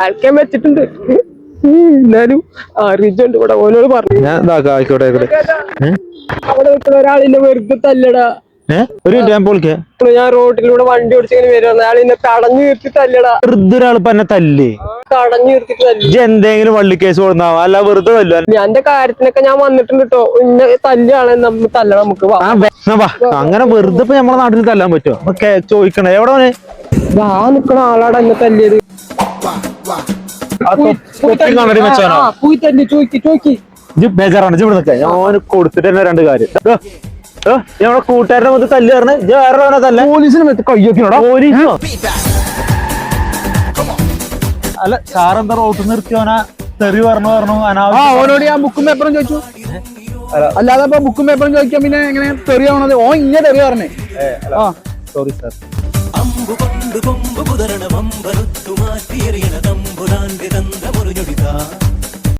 അയക്കാൻ വെച്ചിട്ടുണ്ട്. എന്നാലും റിജുണ്ട് ഇവിടെ ഓനോട് പറഞ്ഞു ആയിക്കോട്ടെ അവിടെ നിൽക്കുന്ന ഒരാളിന്നെ വെറുതെ തല്ലടാ. ഒരു മിനിറ്റ് ഞാൻ റോഡിലൂടെ വണ്ടി ഓടിച്ചിങ്ങനെ വരുന്ന അയാൾ എന്നെ തടഞ്ഞു നിർത്തി തല്ലടാ. വെറുതെ ഒരാൾ തന്നെ തല്ലേ തടഞ്ഞു നിർത്തിട്ട് തല്ലി. എന്തെങ്കിലും വള്ളി കേസ് കൊടുന്നാവും അല്ല വെറുതെ തല്ലോ. എന്റെ കാര്യത്തിനൊക്കെ ഞാൻ വന്നിട്ടുണ്ട് കേട്ടോ. ഇന്ന തല്ലാണ് നമ്മൾ തല്ലണം നമുക്ക്. അങ്ങനെ വെറുതെ ഇപ്പൊ നമ്മളെ നാട്ടിൽ തല്ലാൻ പറ്റുമോ? ചോദിക്കണേ എവിടെ ഞാൻ നിക്കണ ആളാടാ എന്നെ തല്ലിയത്. ബേജാറാണ് ഇവിടെ നിൽക്കാൻ. ഞാൻ കൊടുത്തിട്ട് തന്നെ രണ്ട് കാര്യം. ഞമ്മടെ കൂട്ടുകാരുടെ മൊത്തം തല്ല് പറഞ്ഞ് വേറെ തല്ല പോലീസിന് കയ്യോക്കിനോടാ. പോലീസോ? അല്ല സാറെന്താ റോട്ട് നിർത്തിയോനാ തെറി പറഞ്ഞു ഓനോട് ഞാൻ ബുക്കും പേപ്പറും ചോദിച്ചു. അല്ലാതെ ഇപ്പൊ ബുക്കും പേപ്പറും ചോദിക്കാൻ പിന്നെ എങ്ങനെ തെറിയാവണത്? ഓൻ ഇങ്ങനെ തെറി പറഞ്ഞേ. Sorry sir. അമ്പു കൊണ്ട് കൊമ്പ് കുതിരണം അമ്പരത്തു മാറ്റിയെറിയണ തമ്പുരാന്റെ തന്ത മുറിഞ്ഞൊടിതാ.